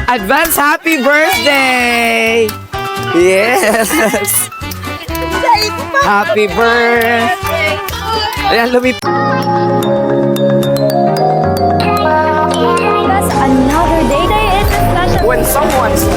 Advance happy birthday! Yes! Happy birthday! Ayan, lumip. Another day is a special. When someone's...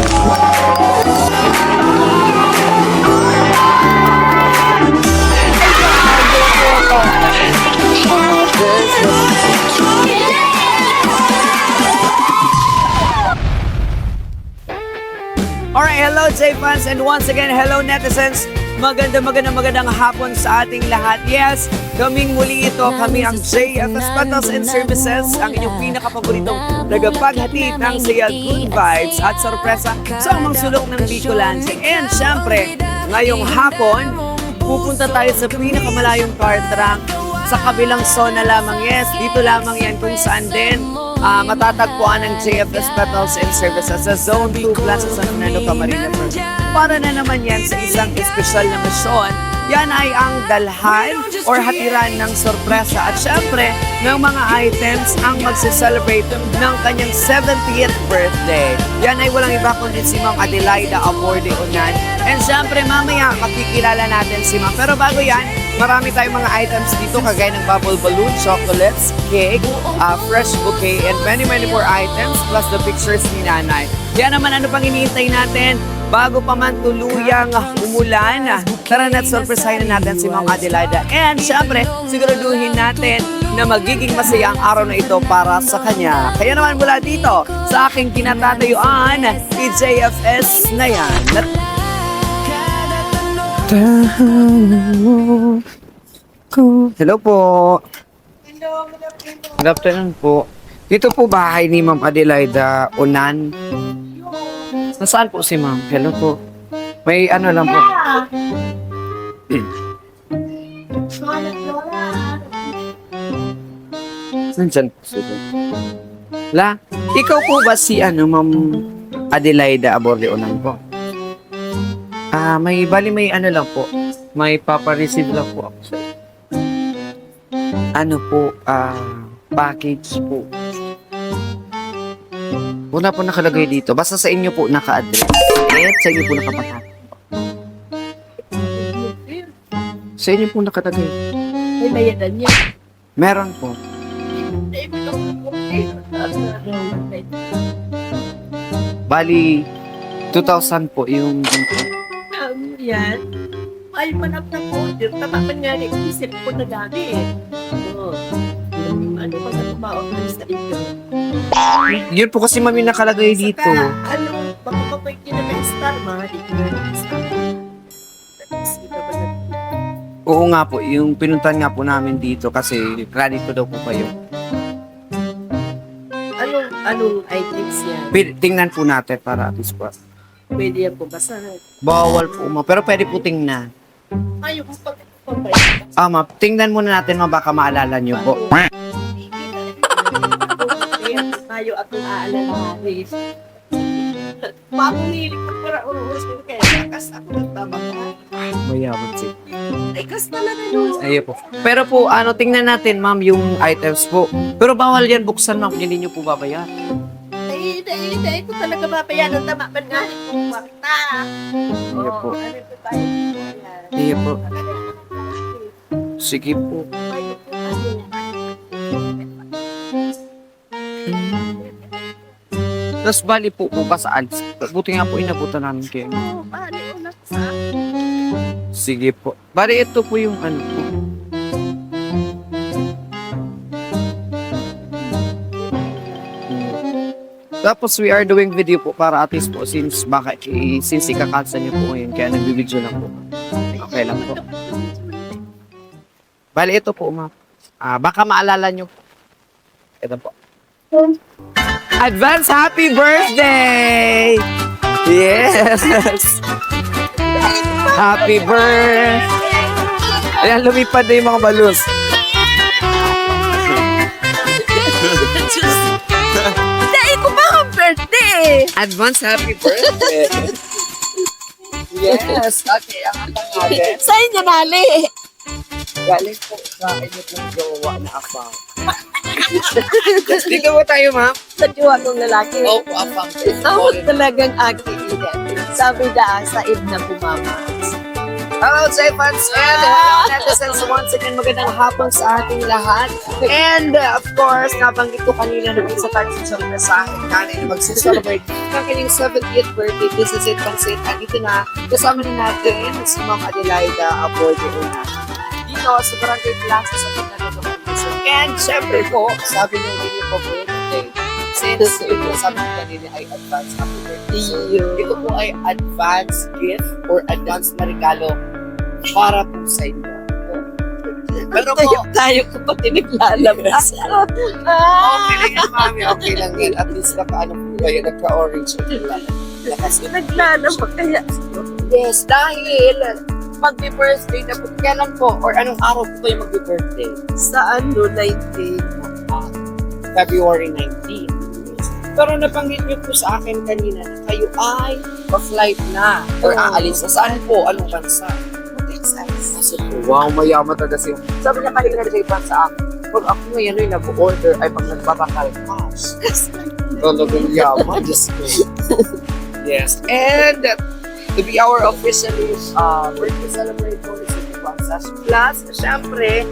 Alright, hello J-Fans and once again, hello netizens. Magandang hapon sa ating lahat. Yes, kaming muli ito, kami ang JFS Petals and Services, ang inyong pinakapaboritong nagapaghatid ng saya, good vibes at sorpresa sa mga sulok ng Bicolandia. And syempre, ngayong hapon, pupunta tayo sa pinakamalayong car track sa kabilang zona lamang. Yes, dito lamang yan kung saan din matatagpuan ng JFS Petals and Services sa Zone 2 Plaza San Fernando, Camarines Sur. Para na naman yan sa isang espesyal na misyon. Yan ay ang dalhan or hatiran ng sorpresa at syempre ng mga items ang magse-celebrate ng kanyang 70th birthday. Yan ay walang iba kundi si Ma'am Adelaida Aborde Unan. And syempre mamaya makikilala natin si Ma'am. Pero bago yan, marami tayong mga items dito kagaya ng bubble balloon, chocolates, cake, fresh bouquet, and many more items plus the pictures ni Nanay. Yan naman, ano pang iniintay natin? Bago pa man tuluyang umulan, tara na't surpresahin na natin si Ma'am Adelaida. And syempre, siguraduhin natin na magiging masaya ang araw na ito para sa kanya. Kaya naman mula dito, sa aking kinatatayuan, JFS na yan. Hello po. Good afternoon po. Dito po bahay ni Ma'am Adelaida Unan. Nasaan po si Ma'am? Hello po. May ano lang po. Nandyan po sila. La, ikaw po ba si Ma'am Adelaida Aborde Unan po? May ano lang po. May papareceive lang po ako sa package po. Wala po nakalagay dito. Basta sa inyo po naka-address. At sa inyo po nakapatapos. Sa inyo po nakatagay. May bayadan niya. Meron po. Bali, 2,000 po yung Yan. Ay, manap na po. Tama pa nga rin. Isip ko na dami eh. Ano ba sa tumaon sa inyo? yun po kasi mami nakalagay dito. Saka, baka pa yung kinaka-star, mga dito na star. Oo nga po, yung pinuntan nga po namin dito kasi credit ko daw po kayo. Anong items yan? Tingnan po natin para at least po. Pwede yan po basta. Bawal po ma, pero pwede po tingnan. Ayaw ko pag Ma, tingnan muna natin baka maalala nyo po. Tayo akong aalala. Papunili ko para uruwas ko kaya nakas ako ng tama ka. Mayabot siya. Ay, kas talaga yun. Ayun po. Pero po, tingnan natin ma'am yung items po. Pero bawal yan buksan ma'am, hindi nyo po babayaran. Dahil ko talaga mapayan ang tama pa nga kung makita. Ayun po. Ano po tayo? Ayun po. Sige po. Tapos bali po ba sa ads? Buti nga po inabutan namin kayo. Paano yung nasa? Sige po. Bali ito po yung ano po. Tapos we are doing video po para at least po since ikakalsa niyo po ngayon kaya nagbibideo lang po. Okay lang po. Bali ito po ma'am. Baka maalala niyo po. Ito po. Advance happy birthday! Yes! Happy birthday! Ayan, lumipad na yung mga balloons. Dahil ko ba ang birthday? Advance happy birthday! Yes! Okay, ang natin. Sa inyo, Nali. Galing po sa inyo pong jowa na asawa. Dito mo tayo, ma'am. Sa jowa kong lalaki. Oh, afang. Tawag talagang aking ina. Sabi na sa na bumama. Hello, Jay fans and hello, netizens. Once again, magandang hapon sa ating lahat. And of course, nabanggit ko kanina na sa taxi sa akin nanay na mag-celebrate ng kanyang 70th birthday. This is it, Pansit. Andito na, kasama na natin si Ma'am Adelaida Aborde. Dito sa Barangay Plaza sa Pagkakataon. And syempre po, sabi niyo din yung birthday. Since sabi niyo kanina ay advance happy birthday. So, ito po ay advance gift or advance na regalo para po sa inyo. Pero po, Tayo ko pati naglalabas. okay lang yan, mami. Okay lang yan. At least naka-ano po kayo, nagka-orange. Naglalabas kaya. Yes, dahil magbe-birthday na po. Kailan po? Or anong araw po kayo magbe-birthday? Sa ano, 19. February 19. Pero nabanggit niyo po sa akin kanina na kayo ay pa-flight na or aalis na. Saan po? Anong bansa? Texas. Kasi po, wow, mayaman talaga siya. Sabi niya kanina na pa sa akin, pag ako ngayon ay nag-order ay pag nagbabakal cash. Talagang yaman, Diyos ko. Yes, and to be our official birthday celebration is Plus, syempre,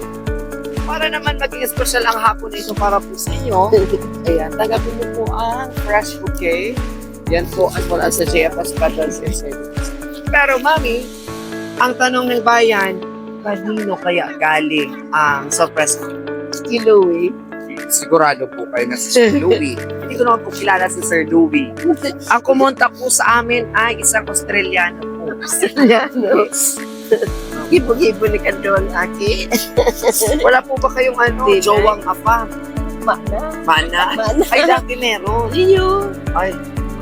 para naman maging special ang hapon na ito para po sa inyo. Ayan, tanggapin niyo po ang fresh bouquet. Yan po as well as sa JFS Petals and Services. Pero mami, ang tanong ng bayan, kanino kaya galing ang surprise kay Louie? Sigurado po kayo na si Sir Louie. Hindi ko naman po kilala si Sir Louie. Ang kumonta po sa amin ay isang Australiano po. Australiano. Gibo-gibo ni Kandong Aki. Wala po ba kayong Hindi, jowang afam? Mana. Mana? Ay, dati meron. Iyo. Ay.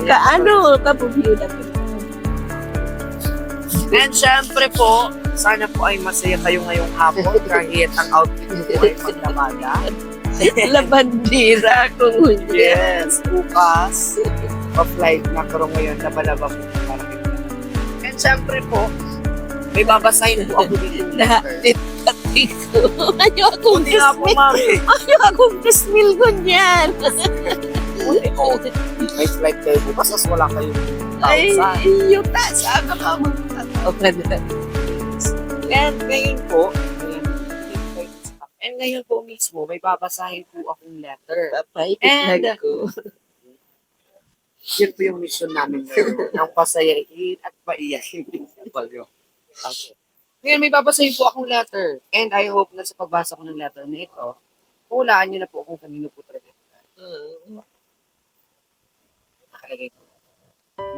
Kaano ka po biyuda po. And syempre po, sana po ay masaya kayo ngayong hapon kahit ang outfit niyo po ay paglamada. Labandira kung hindi. Yes, bukas. Pa-flight na pero ngayon nabalaba po para kita. And syempre po, may babasahin po ako dito. Pati ko. Ayaw akong Hindi nga po, mami. Ayaw akong kismil ko niyan. Hindi po. May flight kayo bukas, as wala kayong Ay, tausan. iyo ta. Saan ka magkataw ka na? And ngayon po, ngayon po mismo, may babasahin po akong letter. Papay, And- kitlag ko. Yun po yung mission namin ngayon. Ang pasayahin at paiyakin. Okay. Ngayon, may babasahin po akong letter. And I hope na sa pagbasa ko ng letter na ito, hulaan niyo na po kung kanino po talaga. Nakalagay po.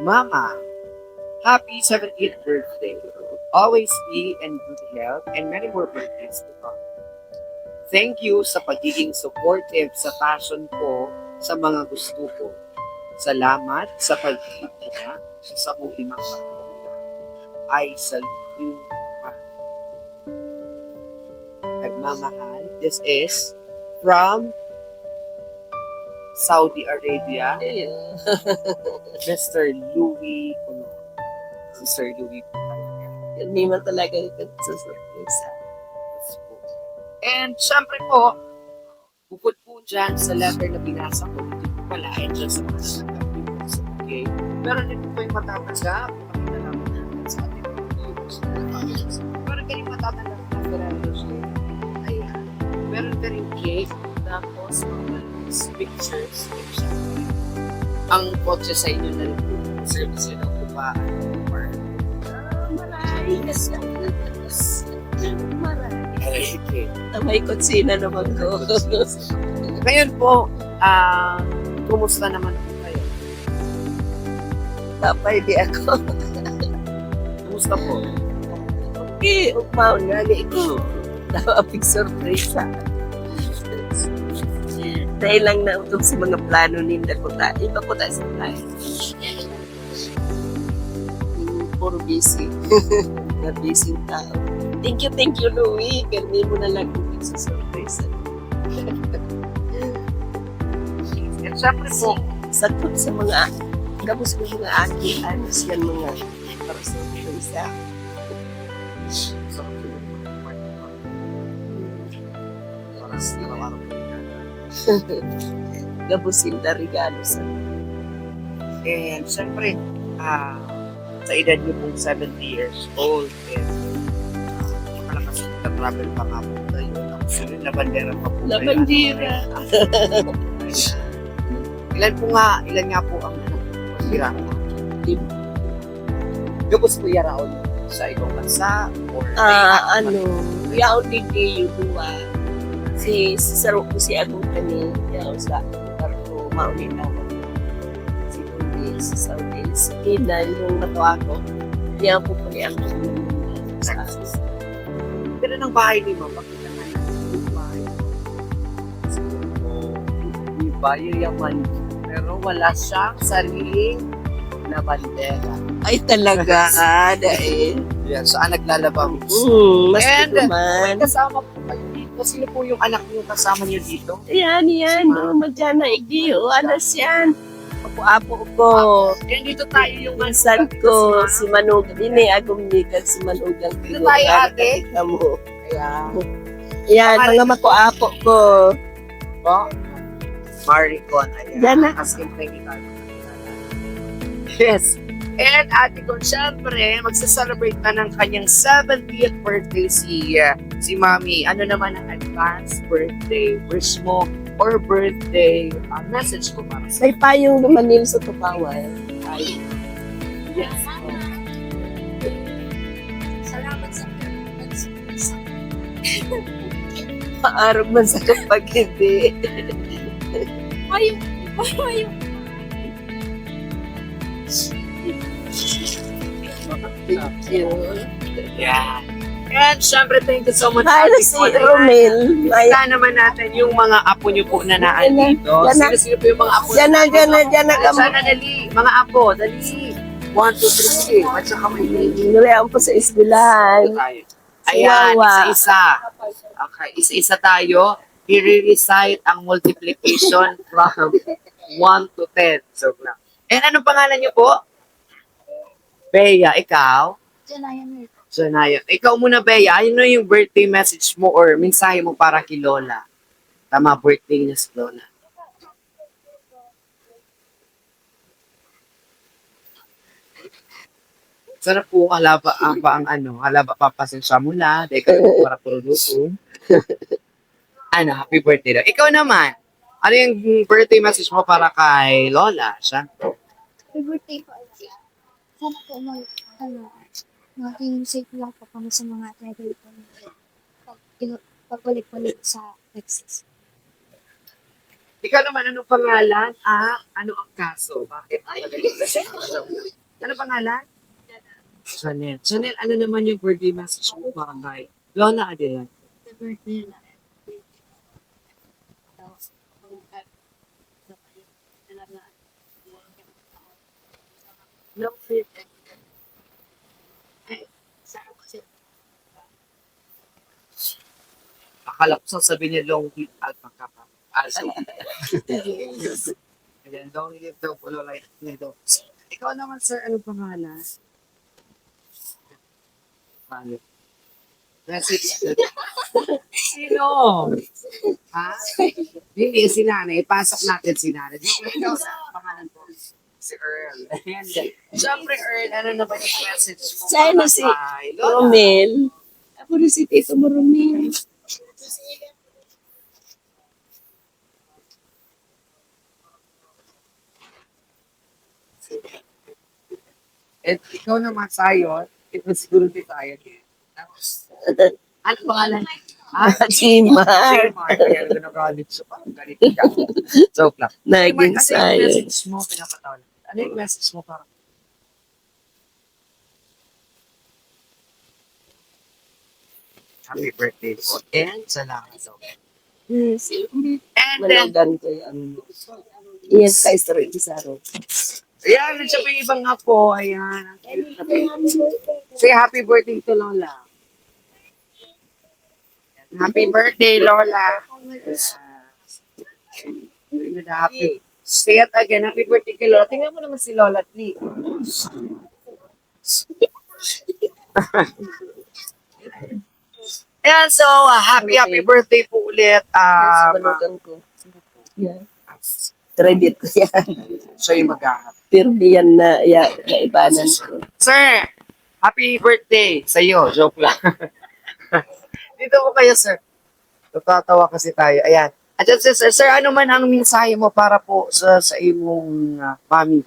Mama, happy 70th birthday. Always be in good health and many more birthdays to come. Thank you sa pagiging supportive sa passion ko sa mga gusto ko. Salamat sa pag-ibig sa ulimang pagkakulang. I salute you. Nagmamahal. This is from Saudi Arabia, Mr. Louie. Mr. Louie. Hindi man talaga ito sa surprise. And syempre po, bukod po dyan sa letter na binasa ko, hindi po pala ay dyan sa mga nagkakita sa okay. Meron din po yung matatanggap, pakita naman natin sa ating videos. Meron ka rin matatanggap na Ferrero Rocher. Ayan. Meron ka rin cake, tapos mga pictures. Ang kotse sa inyo na rin po, service yun ang upaan. Maraming Okay. May kutsina naman ko. Ngayon po, kumusta naman po kayo? Tapay di ako. Kumusta po? Okay, upaw nga ni ko. Napapig surprise sa dahil lang na utog sa mga plano ninda ko ta. Iba ko ta sa plano. Puro busy. Na busy tao. Thank you, Louie. Ganun mo na lang kung sa surprise. And syempre po, Sakot sa mga gabos ko mga aki, anos yan mga para sa surprise. para sa araw-araw po yan. Gabusin na regalo sa And syempre, sa edad niyo pong 70 years old, makalakas na travel pa nga po kayo. Tapos yun, labandera pa po kayo. Labandera. Ilan nga po ang pagkira? Gabos po yaraon sa ibang bansa? Or yaon din kayo duwa. Si saro ko si Agong kani, yaon sa Tarko, maulin ako. Si Kundi, si Saudi, si Ina, yung nato ako. Yaon po po niya ako sa Pero ng bahay ni Mama, bakit naman yung bahay? Yung bahay yaman, pero wala siyang sariling labandera. Ay talaga, dahil. Yan, saan naglalabang? Mas And, may naman. kasama po kayo dito. Sino po yung anak niyo kasama niyo dito? Yan, madyan na igdi, alas yan. Apo-apo ko. Yan, dito tayo yung Minsan ko, si Manug, dini, agong nikag si Manugang. Dito tayo, ate. Kamo. Kaya, Yan, mga mako-apo ko. po, Maricon. Ayan. Yan na. As in, thank you tayo. Yes. And ate ko, syempre, magsa-celebrate na ng kanyang 70th birthday si Mami. Ano naman ang advance birthday wish mo or birthday message ko para sa May payong naman nila sa Tupawan. Ay, yes. Salamat sa paarap man sa kapag hindi. Ayun. Ayun. Thank you. Yeah. And syempre, thank you so much. Hi, ate si ko. Ayan. Romel. Ay, Kita naman natin yung mga apo niyo po na naandito. Yan na. Sino po yung mga apo? Diyan na kamo. Sana dali. Mga apo, dali. 1, 2, 3. At saka may lady. Nurean po sa isbilan. Tayo. Ayan, Chihuahua. isa-isa. Okay, isa-isa tayo. I-recite ang multiplication from 1 to 10. So, na. And anong pangalan niyo po? Bea, ikaw? Janayan. So, Naya. Ikaw muna, Bea. Ano yung birthday message mo or mensahe mo para kay Lola? Tama, birthday niya si Lola. Sarap po, halaba papasensya mo na, dahil ka para produso. Ano, happy birthday daw. Ikaw naman, ano yung birthday message mo para kay Lola? Siya? Happy birthday po. Sana po maging safe lang po kami sa mga travel po. Pag-ulit-ulit sa Texas. Ikaw naman, anong pangalan? Ano ang kaso? Bakit? Ano pangalan? Chanel. Chanel, ano naman yung birthday message mo para kay Lola Adelan? The birthday na. No fit. Akala ko sasabihin niya long live alpaca pa. Ayan, long live daw po Lola nito. Ikaw naman, sir, anong pangalan? Paano? Message. Sino? Ha? Hindi, si nanay. Pasok natin si nanay. Ikaw sa pangalan po. Si Earl. Ayan. Siyempre, Earl, ano na ba yung message mo? Sana si Kay Lola? Romel. Ako rin si Tito mo, Romel. At ikaw naman sa'yo, ito siguro din tayo din. Tapos, ano pangalan? Si Mark. Mark. Kaya nag-college siya pa. Ganito ka. Joke lang. Naging Mark, ano yung sayo. message mo? Pinapatawa. Ano yung message mo para? Happy birthday po. And salamat. Si And then, Managan ko yung Iyan kay Sir Isaro. ayan, siya pa yung ibang apo. Ayan. Say happy birthday to Lola. Happy birthday, Lola. Happy. Say it again. Happy birthday kay Lola. Tingnan mo naman si Lola at Lee. Ayan, so happy birthday po ulit. Si Managan ko. Yeah. Credit ko yan. Siya yung mag-ahap. Pero yan na, naibanan ko. Sir, happy birthday sa iyo. Joke lang. Dito po kayo, sir. Tutatawa kasi tayo. Ayan. At sir, ano man ang mensahe mo para po sa imong mami?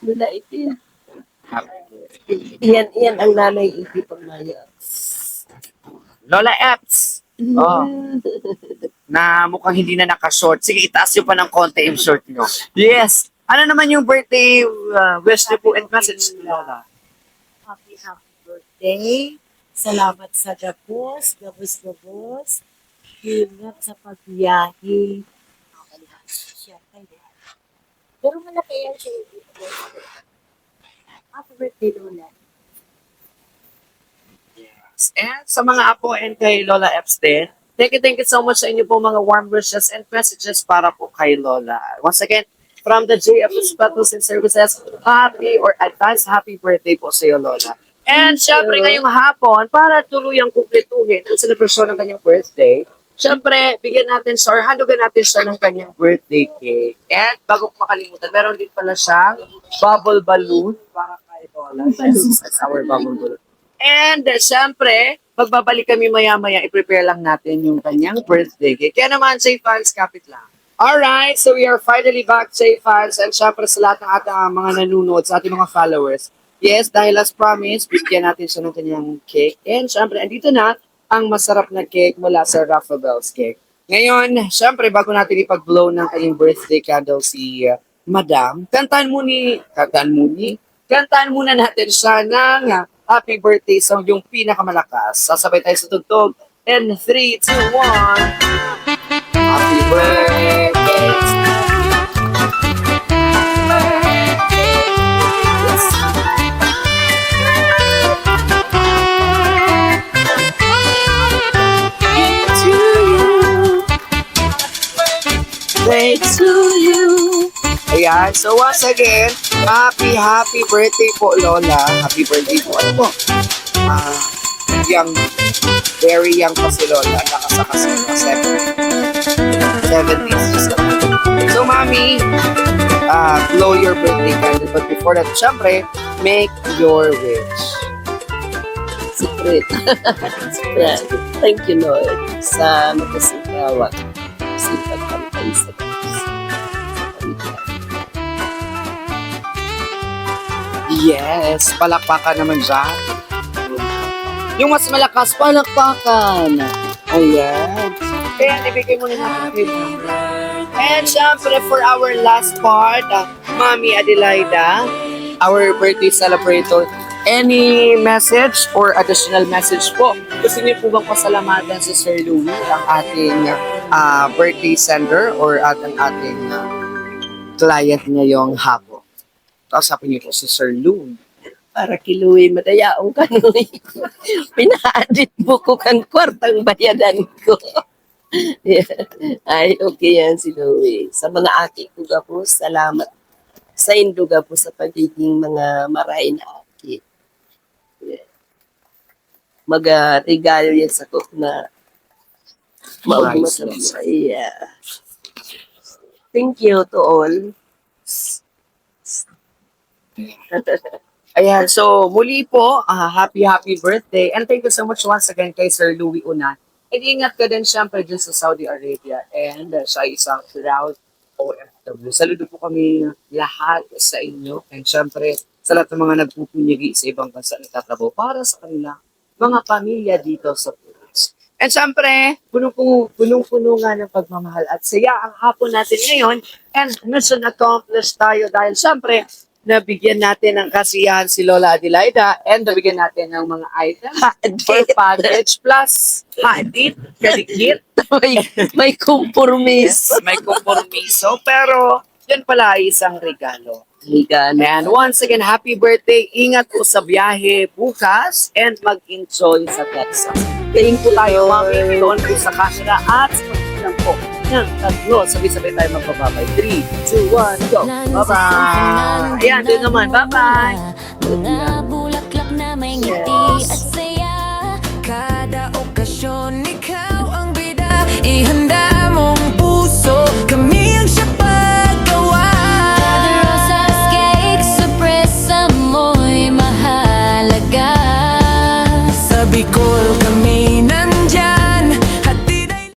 Wala ito. Yan ang nanay iti pag maya. Lola Epps. Oh. Na mukhang hindi na naka-short. Sige, itaas nyo pa ng konti yung short nyo. Yes. Ano naman yung birthday wish niyo po and message, Lola? Happy birthday. Salamat sa gabos, gabos. Ingat sa pagbiyahe. Pero malaki yan siya. Happy birthday, Lola. Yes. And sa mga apo and kay Lola Epps din, thank you so much sa inyo po mga warm wishes and messages para po kay Lola. Once again, from the JF Battles and Services, happy or advance happy birthday po sa iyo, Lola. And syempre ngayong hapon, para tuluyang kumpletuhin ang celebration ng kanyang birthday, syempre, bigyan natin siya or handugan natin siya ng kanyang birthday cake. And bago ko makalimutan, meron din pala siyang bubble balloon para kay Lola. That's our bubble balloon. And syempre, pagbabalik kami maya-maya, i-prepare lang natin yung kanyang birthday cake. Kaya naman, safe fans, kapit lang. Alright, so we are finally back, safe fans, and syempre sa lahat ng ating mga nanonood, sa ating mga followers. Yes, dahil as promised, bigyan natin siya ng kanyang cake. And syempre, andito na ang masarap na cake mula sa Rafa Bell's Cake. Ngayon, syempre, bago natin ipag-blow ng kanyang birthday candle si Madam, kantaan muna natin siya ng happy birthday song, yung pinakamalakas. Sasabay tayo sa tugtog. And 3, 2, 1. Happy birthday. Birthday to you. Ayan, so once again, happy birthday po, Lola. Happy birthday po. Ano po? Young, very young pa si Lola. Nakasakasi pa 70s. So, Mami, blow your birthday candle. But before that, syempre, make your wish. Secret. Thank you, Lord, sa makasipawag. Sipag kami kayo sa Diyos. Yes, palakpakan naman dyan. Yung mas malakas, palakpakan. Ayan. Kaya ibigay mo na natin. And syempre, for our last part, Mami Adelaida, our birthday celebrator, any message or additional message po? Gusto niyo po bang pasalamatan si Sir Louie, ang ating birthday sender or ang ating client ngayong hapon? Kausapin niyo po si Sir Louie. Para kiluwi madayaong kanoy. Pinaadit mo ko kang kwartang bayadan ko. Yeah. Ay, okay yan si Louie. Sa mga aki ko po, salamat sa induga po sa pagiging mga maray na aki. Yeah. Mag-regalo yan sa ko na maugma sa mga. Yeah. Thank you to all. Ayan, so muli po, happy birthday. And thank you so much once again kay Sir Louie Una. And ingat ka din syempre dyan sa Saudi Arabia. And siya isang proud OFW. Saludo po kami lahat sa inyo. And syempre, sa lahat ng mga nagpupunyagi sa ibang bansa na tatrabaho para sa kanila, mga pamilya dito sa Pilipinas. And syempre, punong-puno nga ng pagmamahal at saya ang hapon natin ngayon. And mission accomplished tayo dahil syempre, nabigyan natin ng kasiyahan si Lola Adelaida and nabigyan natin ng mga items or package plus hadit, kadikit. may kompromis. Yes, may kompromiso. Pero, yun pala ay isang regalo. And once again, happy birthday. Ingat po sa biyahe bukas and mag-enjoy sa Texas. Thank you tayo, Mami. Doon po sa camera at sa pagkilang po. Yan, tatlo. Sabay-sabay tayo magbababay. 3, 2, 1, go. Bye-bye. Ayan, doon naman. Bye-bye. Mga bulaklak na may ngiti at saya. Kada okasyon, ikaw ang bida. Ihanda